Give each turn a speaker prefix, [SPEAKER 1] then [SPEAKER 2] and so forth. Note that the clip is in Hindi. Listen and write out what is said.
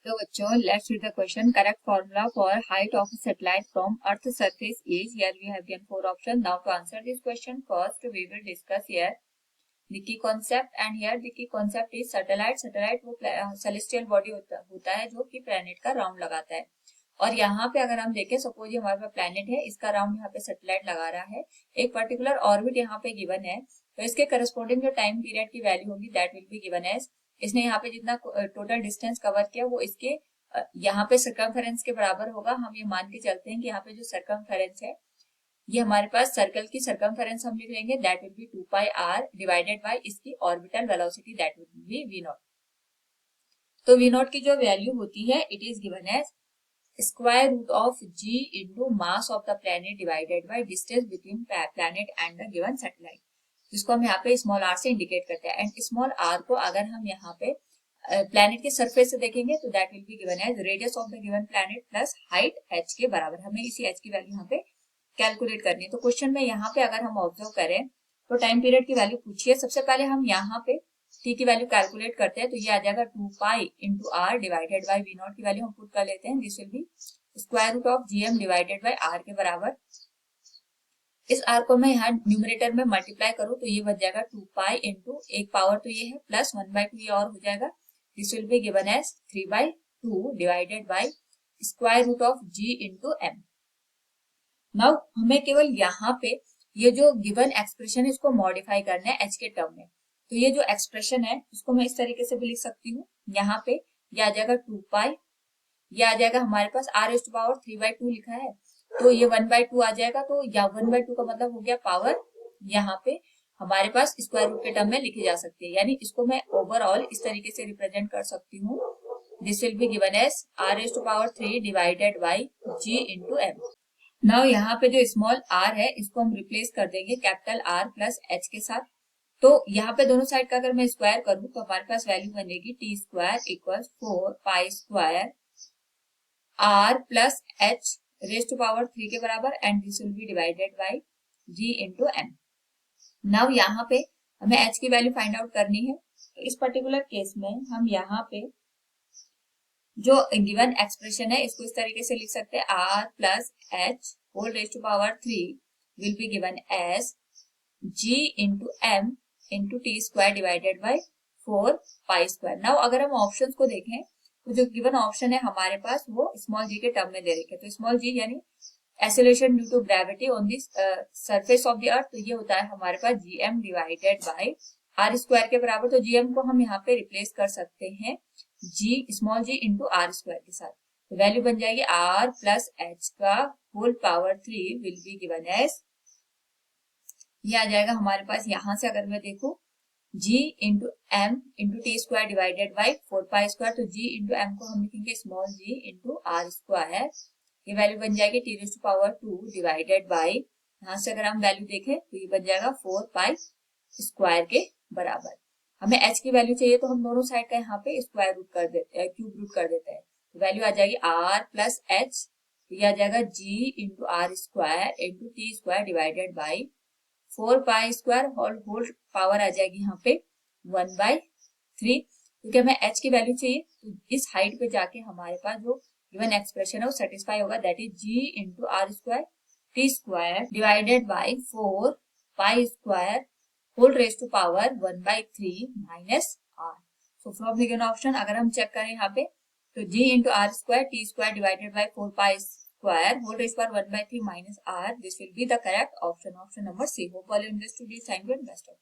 [SPEAKER 1] तो बच्चों let's read the question. Correct formula for height of satellite from earth surface is. Here we have given four option. Now to answer this question first we will discuss here the key concept and here the key concept is satellite. Satellite वो सेलेस्टियल बॉडी होता है जो कि प्लैनेट का राउंड लगाता है. और यहाँ पे अगर हम देखें सपोज ये हमारे पास प्लैनेट है, इसका राउंड यहाँ पे सैटेलाइट लगा रहा है, एक पर्टिकुलर ऑर्बिट यहाँ पे गिवन है, तो इसके करस्पॉन्डिंग जो टाइम पीरियड की वैल्यू होगी that will be given as. इसने यहाँ पे जितना टोटल डिस्टेंस कवर किया वो इसके यहाँ पे सर्कमफेरेंस के बराबर होगा. हम ये मान के चलते हैं कि यहाँ पे जो सर्कमफेरेंस है ये हमारे पास सर्कल की सर्कमफेरेंस हम लिख लेंगे that will be 2 pi r divided by इसकी orbital velocity that will be v naught. तो वी नॉट की जो वैल्यू होती है it is given as square root of g into mass of the planet divided by distance between planet and the given satellite, जिसको हम यहाँ पे स्मॉल आर से इंडिकेट करते हैं. एंड स्मॉल आर को अगर हम यहाँ पे प्लैनेट के सरफेस से देखेंगे तो that will be given as radius of the given planet plus height h के बराबर. हमें इसी h की वैल्यू यहाँ पे कैलकुलेट करनी है. तो क्वेश्चन में यहाँ पे अगर हम ऑब्जर्व करें तो टाइम पीरियड की वैल्यू पूछिए. सबसे पहले हम यहाँ पे t की वैल्यू कैलकुलेट करते हैं तो ये आ जाएगा 2 pi into R divided by V naught की वैल्यू हम पुट कर लेते हैं. This will be square root of gm divided by r के बराबर. इस r को मैं यहाँ न्यूमरेटर में मल्टीप्लाई करूँ तो ये बच जाएगा 2 पाई इंटू एक पावर तो ये है प्लस 1/2 ये और हो जाएगा. This will be given as 3/2 divided by square root of g into m. Now हमें केवल यहाँ पे ये जो गिवन एक्सप्रेशन है इसको मॉडिफाई करना है h के टर्म में. तो ये जो एक्सप्रेशन है उसको मैं इस तरीके से भी लिख सकती हूँ. यहाँ पे ये आ जाएगा 2 पाई, ये आ जाएगा हमारे पास r raised to power 3/2 लिखा है तो ये 1/2 आ जाएगा. तो या 1/2 का मतलब हो गया पावर यहाँ पे हमारे पास स्क्वायर रूट के टर्म में लिखी जा सकती है. यानी इसको मैं ओवरऑल इस तरीके से रिप्रेजेंट कर सकती हूँ. This will be given as r raised to power 3 divided by g into m. Now यहाँ पे जो स्मॉल r है इसको हम रिप्लेस कर देंगे कैपिटल R प्लस h के साथ. तो यहाँ पे दोनों साइड का अगर मैं स्क्वायर करूँ तो हमारे पास वैल्यू बनेगी T square equal 4 pi square r plus h raise to power 3 के बराबर and this will be divided by g into m. Now यहाँ पे हमें h की वैल्यू फाइंड आउट करनी है. तो इस पर्टिकुलर केस में हम यहाँ पे जो गिवन एक्सप्रेशन है इसको इस तरीके से लिख सकते हैं r plus h whole raise to power 3 will be given as g into m into T square divided by 4 pi square. Now अगर हम ऑप्शंस को देखें तो जो गिवन ऑप्शन है हमारे पास वो स्मॉल g के टर्म में दे रखे. तो स्मॉल g यानी acceleration due to gravity on this surface of the earth, तो ये होता है हमारे पास gm divided by r square के बराबर. तो gm को हम यहाँ पे रिप्लेस कर सकते हैं g small g into r square के साथ. तो वैल्यू बन जाएगी r प्लस h का whole power 3 will be given as, ये आ जाएगा हमारे पास यहाँ से अगर मैं देखूं g into m into T square divided by 4 pi square. तो g इंटू m को हम लिखेंगे small g into r square. ये वैल्यू बन जाएगी T raise to power 2 divided by, यहाँ से अगर हम वैल्यू देखें तो ये बन जाएगा 4 पाई स्क्वायर के बराबर. हमें h की वैल्यू चाहिए तो हम दोनों साइड का यहाँ पे स्क्वायर रूट कर देते हैं, क्यूब रूट कर देते हैं. तो वैल्यू आ जाएगी r प्लस h, तो ये आ जाएगा g into are square into T square divided by 4 pi square whole power आ जाएगी यहाँ पे 1/3. क्योंकि हमें h की वैल्यू चाहिए तो इस हाइट पे जाके हमारे पास जो गिवन एक्सप्रेशन है वो सेटिस्फाई होगा that is g into are square T square divided by 4 pi square whole raise to power 1/3 minus r. So from the given option अगर हम चेक करें यहाँ पे तो g into are square T square divided by 4 pi square whole raised power 1/3 minus r. This will be the correct option. Option number C. Hope all you understood this. Thank you and best of luck.